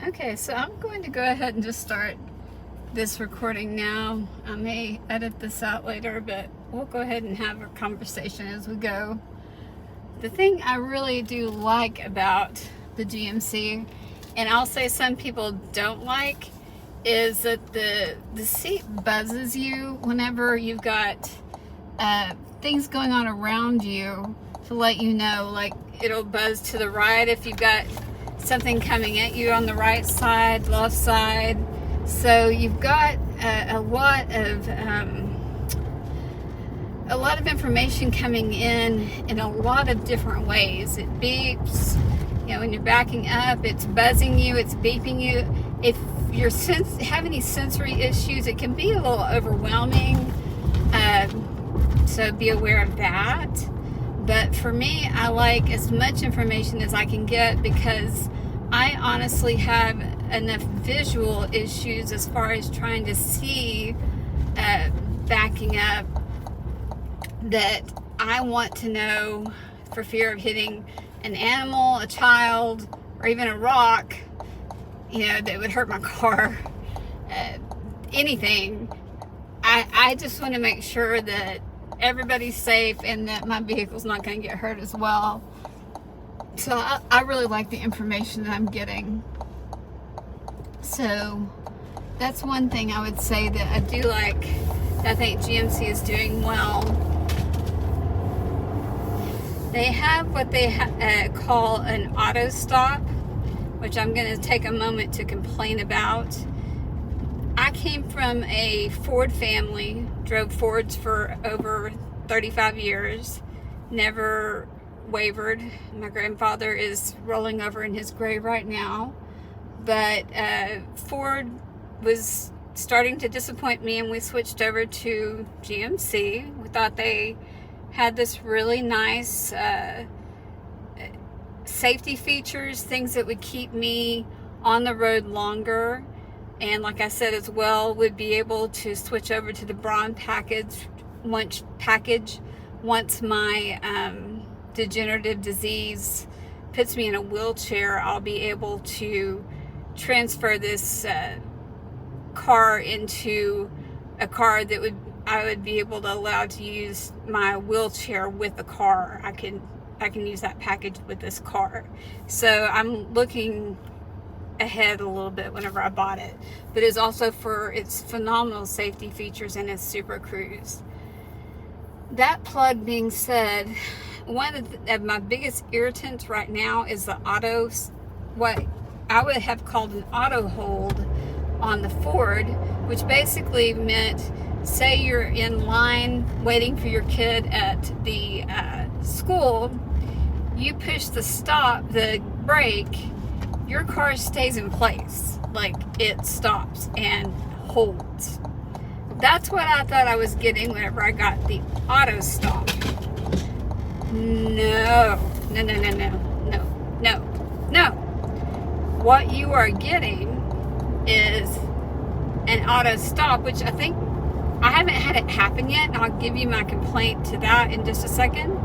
Okay, so I'm going to go ahead and just start this recording now. I may edit this out later, but we'll go ahead and have a conversation as we go. The thing I really do like about the GMC, and I'll say some people don't like, is that the seat buzzes you whenever you've got things going on around you to let you know. Like, it'll buzz to the right if you've got something coming at you on the right side, left side. So you've got a lot of information coming in a lot of different ways. It beeps, when you're backing up, it's buzzing you, it's beeping you. If you're have any sensory issues, it can be a little overwhelming. So be aware of that. But for me, I like as much information as I can get, because I honestly have enough visual issues as far as trying to see backing up, that I want to know, for fear of hitting an animal, a child, or even a rock, that would hurt my car, anything. I just want to make sure that everybody's safe and that my vehicle's not going to get hurt as well. So I really like the information that I'm getting. So that's one thing I would say that I do like, that I think GMC is doing well. They have what they call an auto stop, which I'm going to take a moment to complain about. I came from a Ford family, drove Fords for over 35 years, never wavered. My grandfather is rolling over in his grave right now, but Ford was starting to disappoint me, and we switched over to GMC. We thought they had this really nice safety features, things that would keep me on the road longer. And like I said as well, would be able to switch over to the Braun package once my degenerative disease puts me in a wheelchair. I'll be able to transfer this car into a car that I would be able to allow to use my wheelchair with the car. I can use that package with this car. So I'm looking ahead a little bit whenever I bought it, but it's also for its phenomenal safety features and its Super Cruise. That plug being said, one of my biggest irritants right now is the what I would have called an auto hold on the Ford, which basically meant, say you're in line waiting for your kid at the school, you push the brake, your car stays in place, like it stops and holds. That's what I thought I was getting whenever I got the auto stop. No. What you are getting is an auto stop, which I think, I haven't had it happen yet, and I'll give you my complaint to that in just a second.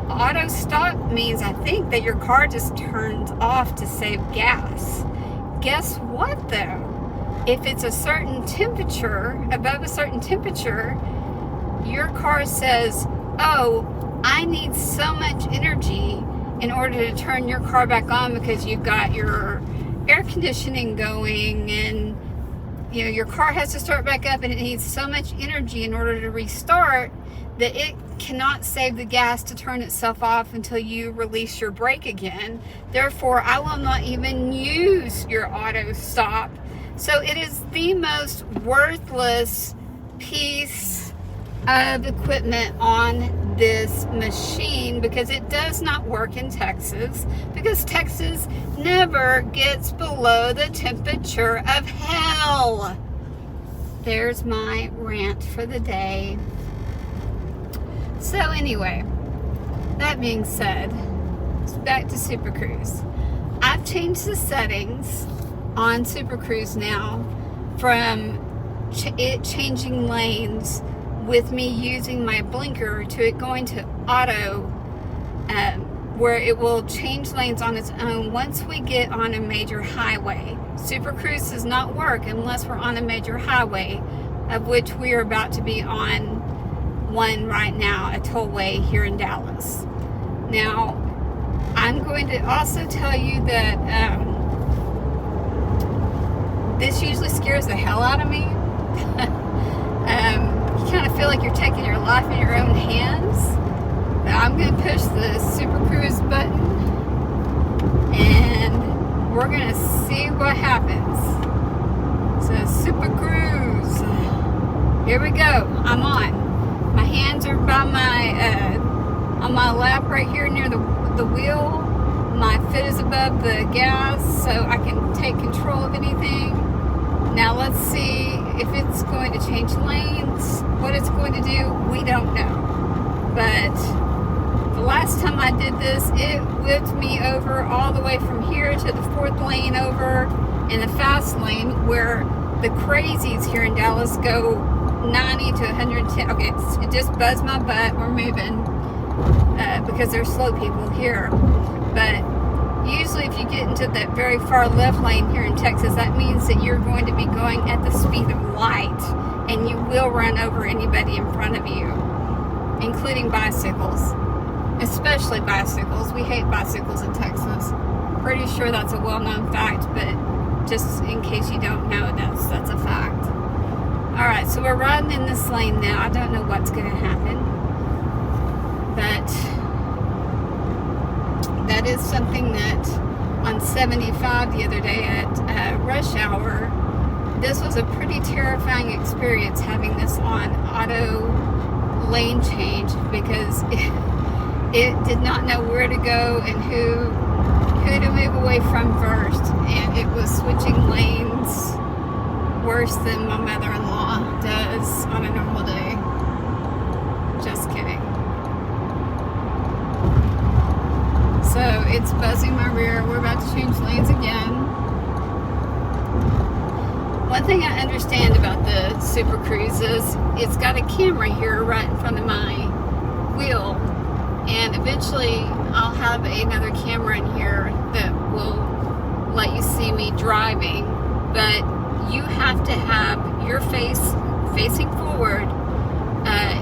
Auto stop means, I think, that your car just turns off to save gas. Guess what though? If it's a certain temperature, above a certain temperature, your car says, oh, I need so much energy in order to turn your car back on, because you've got your air conditioning going, and your car has to start back up, and it needs so much energy in order to restart that it cannot save the gas to turn itself off until you release your brake again. Therefore, I will not even use your auto stop. So it is the most worthless piece of equipment on this machine, because it does not work in Texas, because Texas never gets below the temperature of hell. There's my rant for the day. So anyway, that being said, back to Super Cruise. I've changed the settings on Super Cruise now from it changing lanes with me using my blinker to it going to auto where it will change lanes on its own once we get on a major highway. Super Cruise does not work unless we're on a major highway, of which we are about to be on one right now, a tollway here in Dallas. Now, I'm going to also tell you that this usually scares the hell out of me. You kind of feel like you're taking your life in your own hands. But I'm going to push the Super Cruise button, and we're going to see what happens. So, Super Cruise. Here we go. I'm on. My hands are by on my lap right here near the wheel. My foot is above the gas, so I can take control of anything. Now let's see if it's going to change lanes, what it's going to do, we don't know. But the last time I did this, it whipped me over all the way from here to the 4th lane over in the fast lane, where the crazies here in Dallas go 90 to 110. Okay, it just buzzed my butt. We're moving because there's slow people here. But usually if you get into that very far left lane here in Texas, that means that you're going to be going at the speed of light, and you will run over anybody in front of you, including bicycles, especially bicycles. We hate bicycles in Texas. Pretty sure that's a well-known fact, but just in case you don't know, that's a fact. Alright, so we're riding in this lane now. I don't know what's going to happen, but that is something that on 75 the other day at rush hour, this was a pretty terrifying experience having this on auto lane change, because it did not know where to go and who to move away from first, and it was switching lanes worse than my mother-in-law does on a normal day. Just kidding. So it's buzzing my rear. We're about to change lanes again. One thing I understand about the Super Cruise is it's got a camera here right in front of my wheel, and eventually I'll have another camera in here that will let you see me driving, but you have to have your face facing forward.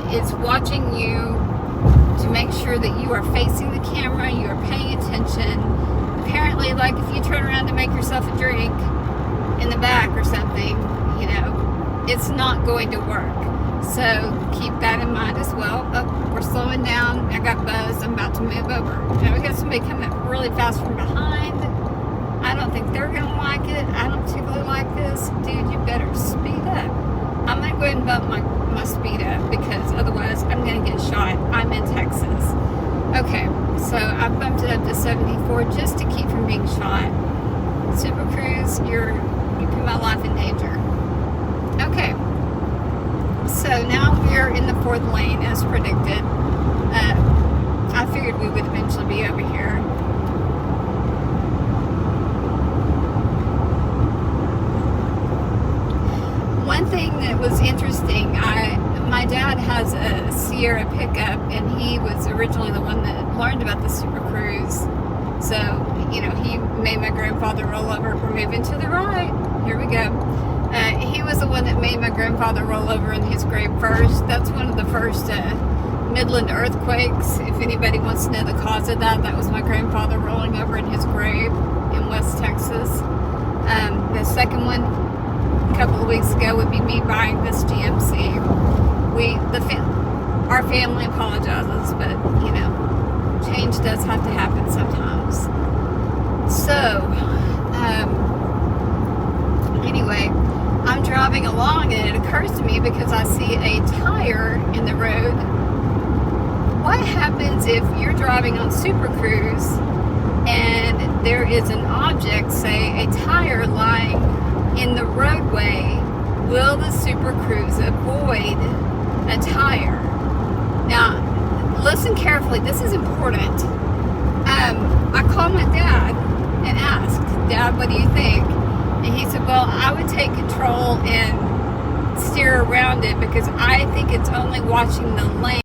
It's watching you to make sure that you are facing the camera, you are paying attention. Apparently, like if you turn around to make yourself a drink in the back or something, you know, it's not going to work. So keep that in mind as well. Oh, we're slowing down. I got buzzed. I'm about to move over. Now we got somebody coming up really fast from behind. I don't think they're going to like it. I don't particularly like this. Dude, you better speed up. I'm going to go ahead and bump my speed up, because otherwise I'm going to get shot. I'm in Texas. Okay, so I bumped it up to 74 just to keep from being shot. Super Cruise, you put my life in danger. Okay, so now we're in the 4th lane as predicted. I figured we would eventually be over here. One thing that was interesting, my dad has a Sierra pickup, and he was originally the one that learned about the Super Cruise. So, you know, he made my grandfather roll over. We're moving to the right. Here we go. He was the one that made my grandfather roll over in his grave first. That's one of the first Midland earthquakes. If anybody wants to know the cause of that, that was my grandfather rolling over in his grave in West Texas. The second one, a couple of weeks ago, would be me buying this GMC. Our family apologizes, but you know, change does have to happen sometimes. So, anyway, I'm driving along, and it occurs to me, because I see a tire in the road. What happens if you're driving on Super Cruise and there is an object, say a tire, lying in the roadway? Will the Super Cruise avoid a tire? Now, listen carefully. This is important. I called my dad and asked, Dad, what do you think? And he said, well, I would take control and steer around it, because I think it's only watching the lane.